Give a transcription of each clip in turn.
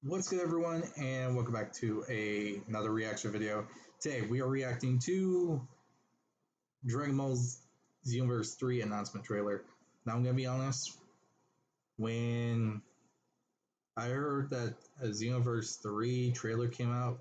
What's good, everyone, and welcome back to another reaction video. Today we are reacting to Dragon Ball Xenoverse 3 announcement trailer. Now I'm gonna be honest, when I heard that a Xenoverse 3 trailer came out,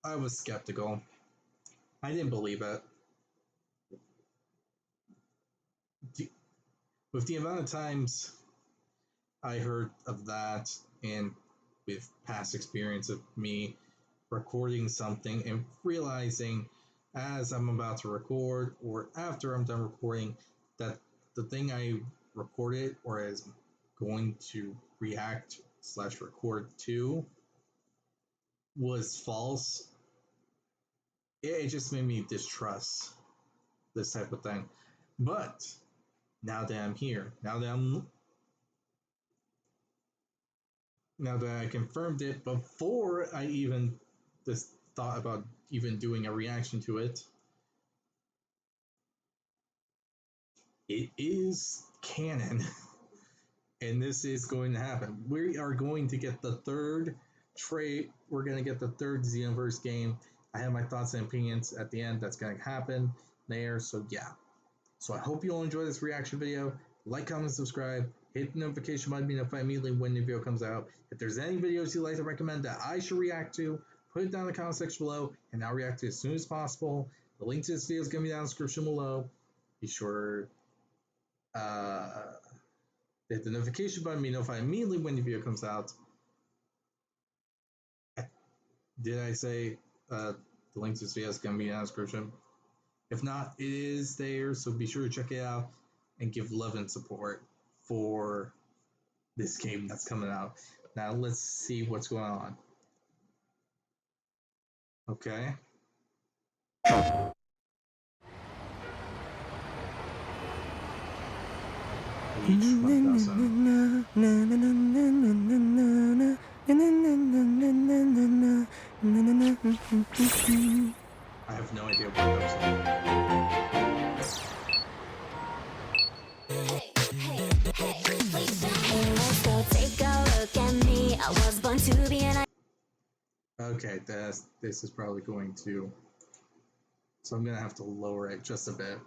I was skeptical. I didn't believe it. With the amount of times I heard of that, and with past experience of me recording something and realizing as I'm about to record or after I'm done recording that the thing I recorded or is going to react slash record to was false, it just made me distrust this type of thing. But now that I'm here, now that I confirmed it before I even just thought about even doing a reaction to it, it is canon. And this is going to happen. We are going to get the third we're going to get the third Xenoverse game. I have my thoughts and opinions at the end. That's going to happen there. So yeah. So I hope you all enjoy this reaction video. Like, comment, subscribe. Hit the notification button to be notified immediately when the video comes out. If there's any videos you'd like to recommend that I should react to, put it down in the comment section below, and I'll react to it as soon as possible. The link to this video is going to be down in the description below. Be sure hit the notification button to be notified immediately when the video comes out. Did I say the link to this video is going to be in the description? If not, it is there, so be sure to check it out and give love and support for this game that's coming out. Now let's see what's going on. Okay. I have no idea what those are. Okay, this is probably going to, so I'm gonna have to lower it just a bit.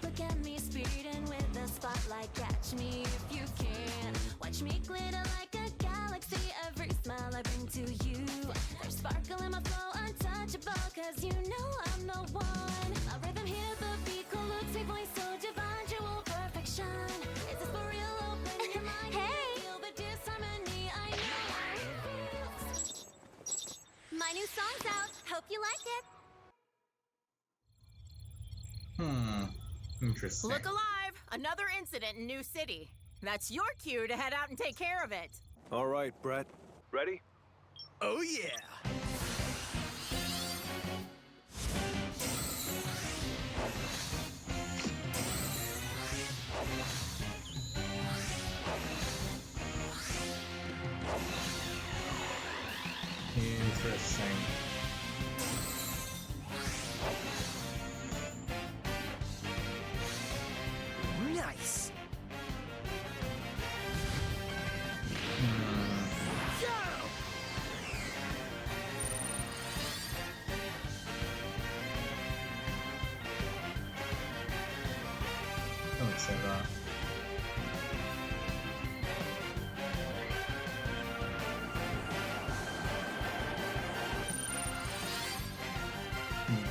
Look at me speeding with the spotlight, catch me if you can. Watch me glitter like a galaxy, every smile I bring to you. There's sparkle in my flow, untouchable, cause you know I'm the one. My rhythm here, the beat, cool look, sweet voice, so divine, jewel perfection. Is this for real? Open your mind. Hey! Feel the disharmony, I know how it feels. My new song's out, hope you like it. Interesting. Look alive! Another incident in New City. That's your cue to head out and take care of it. All right, Brett. Ready? Oh, yeah! Interesting. Nice! Don't say that.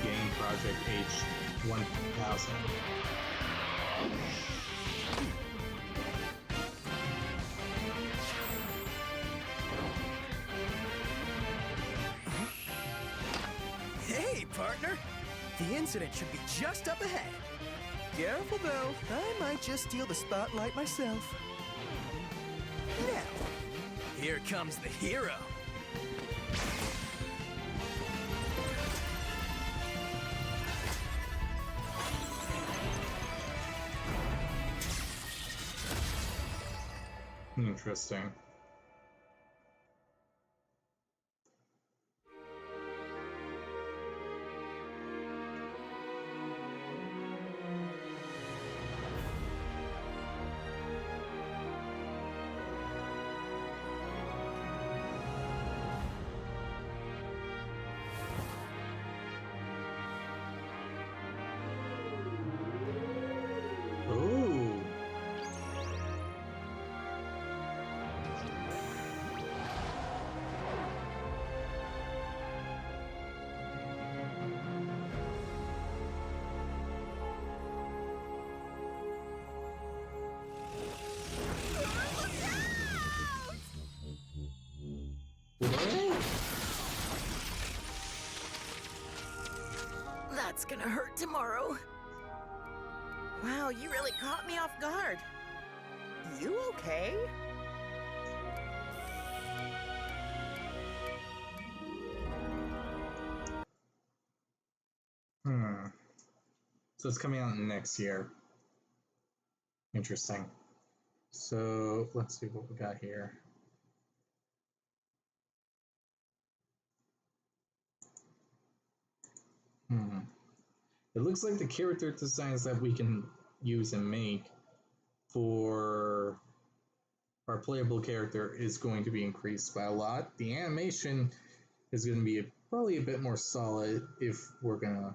Game Project H1000. Hey, partner! The incident should be just up ahead. Careful, though. I might just steal the spotlight myself. Now, here comes the hero. Interesting. That's gonna hurt tomorrow. Wow, you really caught me off guard. You okay? So it's coming out next year. Interesting. So let's see what we got here. It looks like the character designs that we can use and make for our playable character is going to be increased by a lot. The animation is going to be probably a bit more solid if we're going to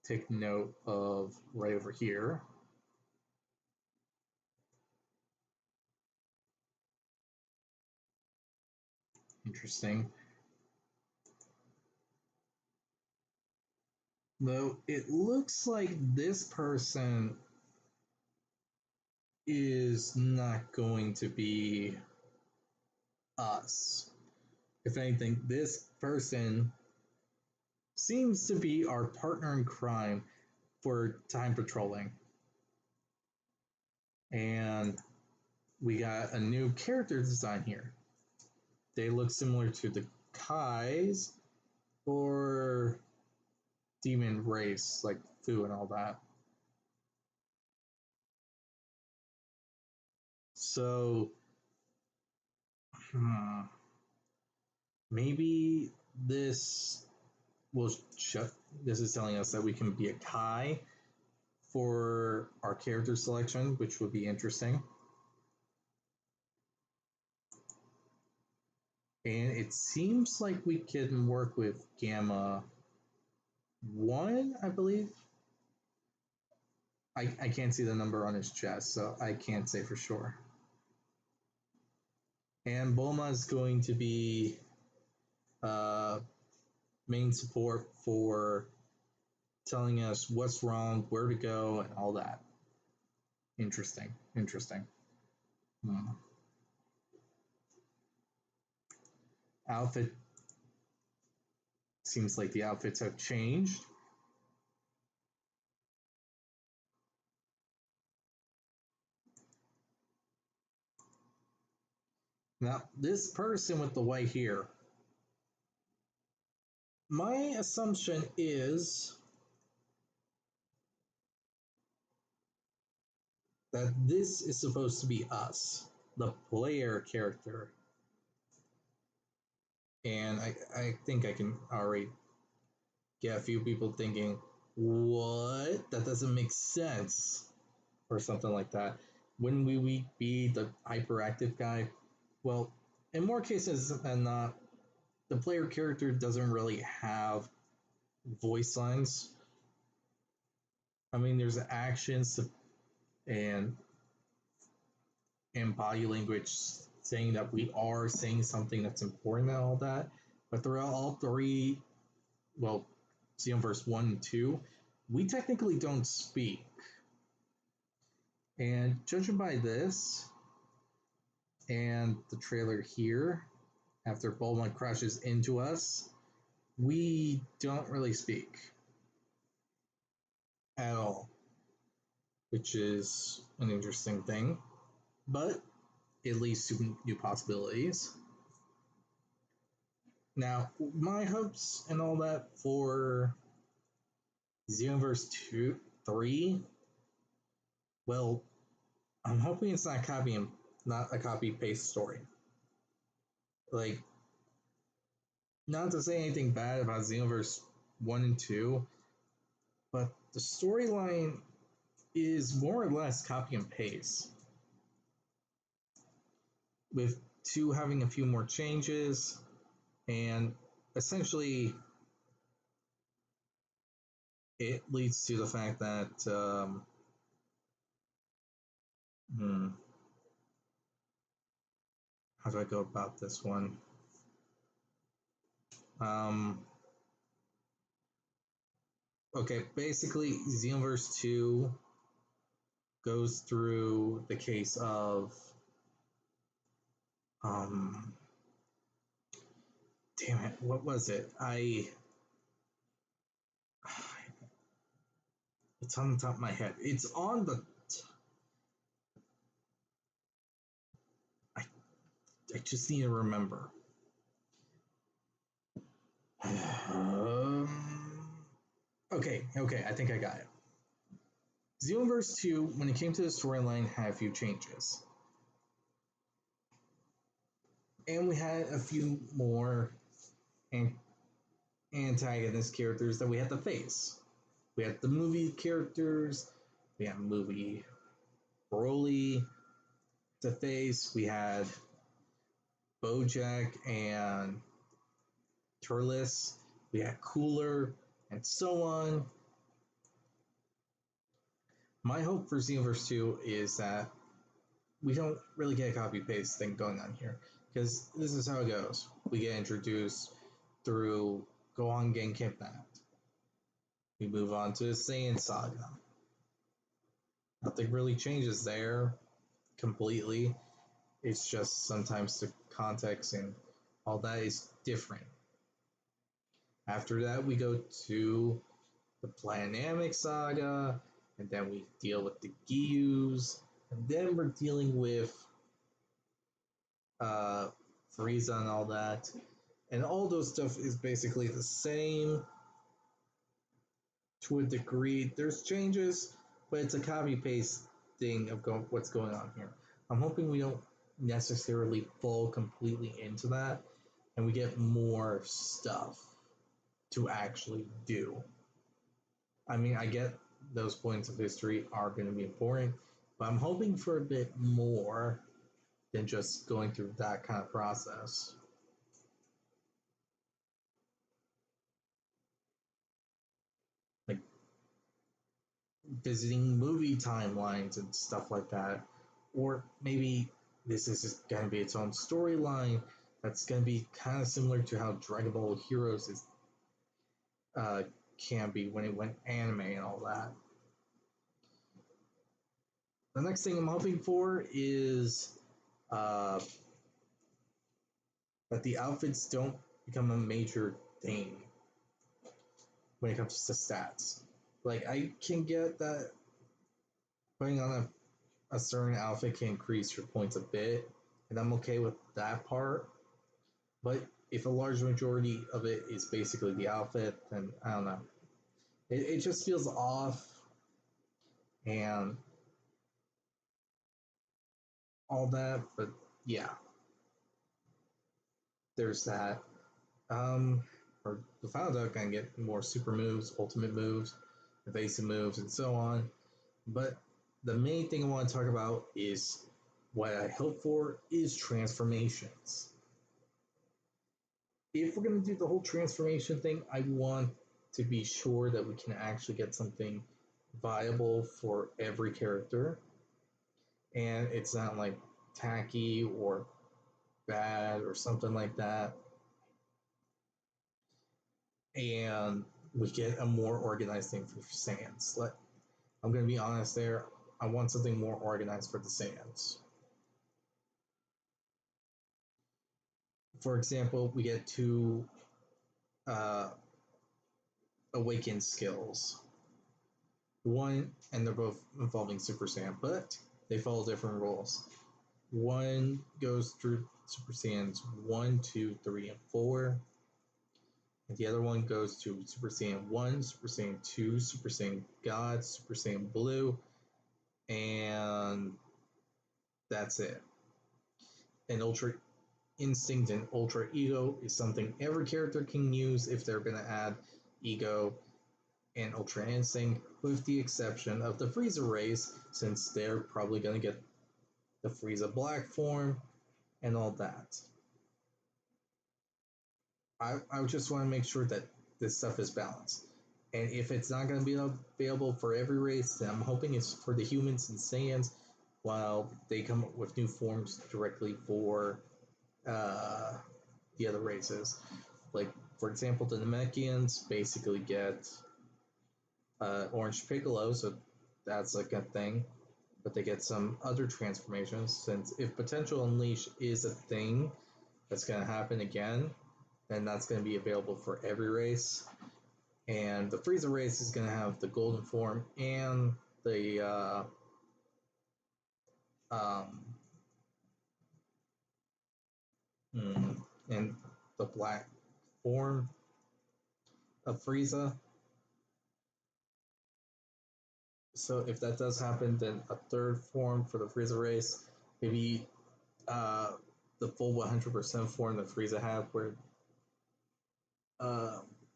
take note of right over here. Interesting. Though it looks like this person is not going to be us. If anything, this person seems to be our partner in crime for time patrolling. And we got a new character design here. They look similar to the Kais or demon race, like Fu and all that. So, maybe this will this is telling us that we can be a Kai for our character selection, which would be interesting. And it seems like we can work with Gamma 1, I believe. I can't see the number on his chest, so I can't say for sure. And Bulma is going to be main support for telling us what's wrong, where to go, and all that. Interesting. Outfit. Seems like the outfits have changed. Now, this person with the white hair, my assumption is that this is supposed to be us, the player character. And I think I can already get a few people thinking, what? That doesn't make sense. Or something like that. Wouldn't we be the hyperactive guy? Well, in more cases than not, the player character doesn't really have voice lines. I mean, there's actions and body language saying that we are saying something that's important and all that. But throughout all three, well, Xenoverse 1 and 2, we technically don't speak. And judging by this and the trailer here, after Bulma crashes into us, we don't really speak at all, which is an interesting thing, but it leads to new possibilities. Now, my hopes and all that for Xenoverse 2, 3, well, I'm hoping it's not a copy paste story. Like, not to say anything bad about Xenoverse 1 and 2, but the storyline is more or less copy and paste. With 2 having a few more changes, and essentially it leads to the fact that how do I go about this one? Okay, basically Xenoverse 2 goes through the case of damn it, what was it? It's on the top of my head. It's on the. I I just need to remember. Okay, I think I got it. Xenoverse 2, when it came to the storyline, had a few changes. And we had a few more antagonist characters that we had to face. We had the movie characters, we had movie Broly to face, we had Bojack and Turles, we had Cooler, and so on. My hope for Xenoverse 2 is that we don't really get a copy paste thing going on here, because this is how it goes. We get introduced through Gohan getting kidnapped. We move on to the Saiyan Saga. Nothing really changes there completely. It's just sometimes the context and all that is different. After that, we go to the Planamic Saga, and then we deal with the Gyus, and then we're dealing with Frieza and all that. And all those stuff is basically the same to a degree. There's changes, but it's a copy paste thing of what's going on here. I'm hoping we don't necessarily fall completely into that, and we get more stuff to actually do. I mean, I get those points of history are going to be important, but I'm hoping for a bit more than just going through that kind of process. Like visiting movie timelines and stuff like that. Or maybe this is just going to be its own storyline that's going to be kind of similar to how Dragon Ball Heroes is can be when it went anime and all that. The next thing I'm hoping for is that the outfits don't become a major thing when it comes to stats. Like, I can get that putting on a certain outfit can increase your points a bit, and I'm okay with that part. But if a large majority of it is basically the outfit, then I don't know. It just feels off, and all that, but yeah. There's that. Or the final duck can get more super moves, ultimate moves, evasive moves, and so on. But the main thing I want to talk about is what I hope for is transformations. If we're going to do the whole transformation thing, I want to be sure that we can actually get something viable for every character. And it's not like tacky or bad or something like that. And we get a more organized thing for Saiyans. I'm going to be honest there. I want something more organized for the Saiyans. For example, we get two awakened skills. One, and they're both involving Super Saiyan, but they follow different rules. One goes through Super Saiyans 1, 2, 3, and 4. And the other one goes to Super Saiyan 1, Super Saiyan 2, Super Saiyan God, Super Saiyan Blue, and that's it. And Ultra Instinct and Ultra Ego is something every character can use if they're going to add Ego and Ultra Instinct, with the exception of the Frieza race, since they're probably going to get the Frieza Black form and all that. I just want to make sure that this stuff is balanced. And if it's not going to be available for every race, then I'm hoping it's for the humans and Saiyans, while they come up with new forms directly for the other races. Like, for example, the Namekians basically get Orange Piccolo, so that's like a thing. But they get some other transformations, since if Potential Unleash is a thing that's going to happen again, then that's going to be available for every race. And the Frieza race is going to have the golden form and the um, and the black form of Frieza. So if that does happen, then a third form for the Frieza race, maybe the full 100% form that Frieza had, where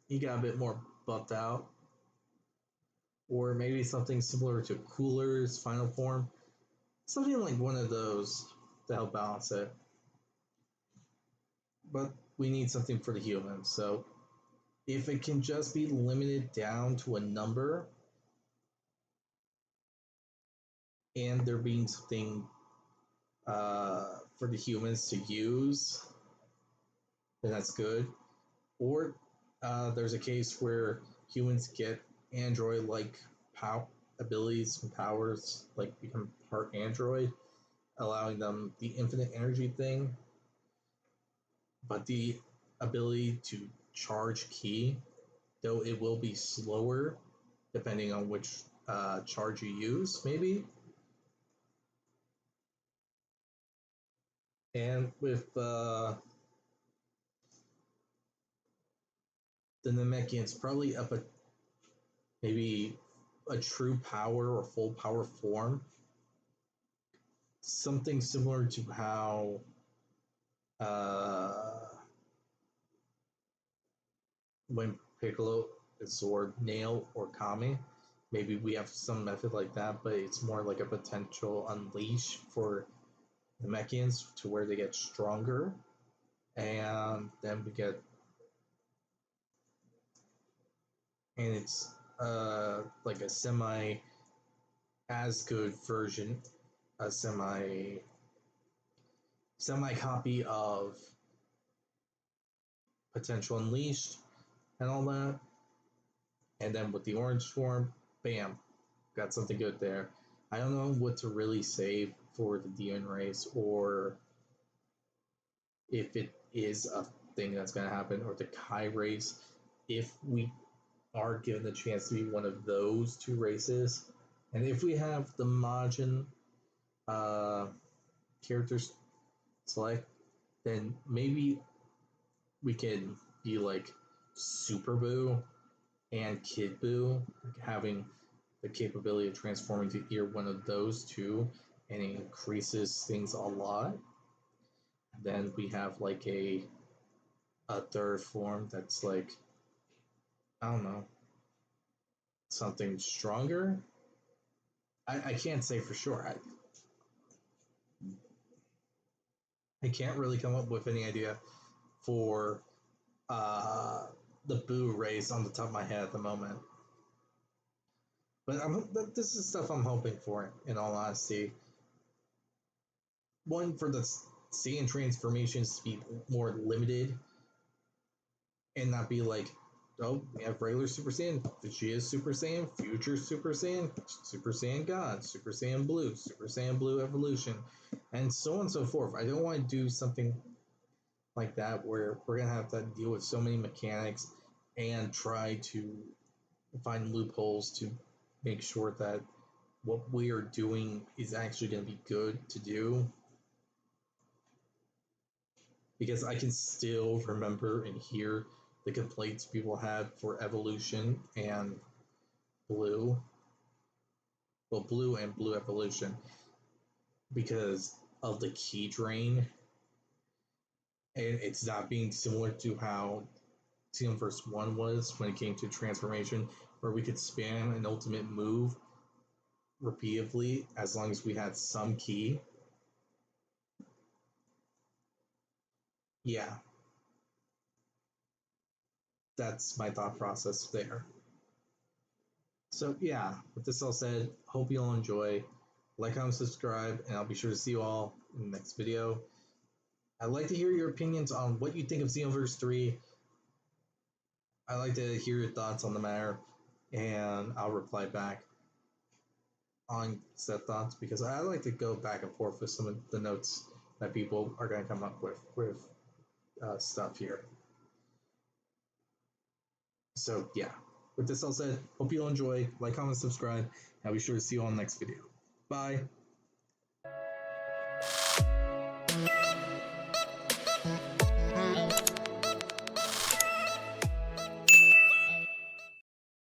he got a bit more buffed out, or maybe something similar to Cooler's final form, something like one of those to help balance it. But we need something for the humans, so if it can just be limited down to a number, and there being something for the humans to use, then that's good. Or there's a case where humans get android-like abilities and powers, like become part android, allowing them the infinite energy thing, but the ability to charge ki, though it will be slower depending on which charge you use, maybe. And with the Namekians, probably up maybe a true power or full power form, something similar to how when Piccolo absorbed Nail or Kame, maybe we have some method like that, but it's more like a potential unleash for the Namekians to where they get stronger, and then we get, and it's like a semi as good version, a semi copy of potential unleashed and all that. And then with the orange form, bam, got something good there. I don't know what to really save for the demon race, or if it is a thing that's going to happen, or the Kai race, if we are given the chance to be one of those two races. And if we have the Majin characters select, then maybe we can be like Super Boo and Kid Boo, like having the capability of transforming to either one of those two, and it increases things a lot. Then we have like a third form that's like, I don't know, something stronger. I can't say for sure. I can't really come up with any idea for the Boo race on the top of my head at the moment. But this is stuff I'm hoping for, in all honesty. One, for the Saiyan transformations to be more limited and not be like, oh, we have regular Super Saiyan, Vegeta Super Saiyan, Future Super Saiyan God, Super Saiyan Blue Evolution, and so on and so forth. I don't want to do something like that where we're going to have to deal with so many mechanics and try to find loopholes to make sure that what we are doing is actually going to be good to do. Because I can still remember and hear the complaints people had for Evolution and Blue. Well, Blue and Blue Evolution, because of the key drain, and it's not being similar to how Xenoverse 1 was when it came to transformation, where we could spam an ultimate move repeatedly as long as we had some key. Yeah, that's my thought process there. So yeah, with this all said, hope you all enjoy. Like, comment, subscribe, and I'll be sure to see you all in the next video. I'd like to hear your opinions on what you think of Xenoverse 3. I'd like to hear your thoughts on the matter, and I'll reply back on said thoughts, because I like to go back and forth with some of the notes that people are going to come up with stuff here. So yeah, with this all said, hope you all enjoy. Like, comment, subscribe. I'll be sure to see you all in the next video. Bye.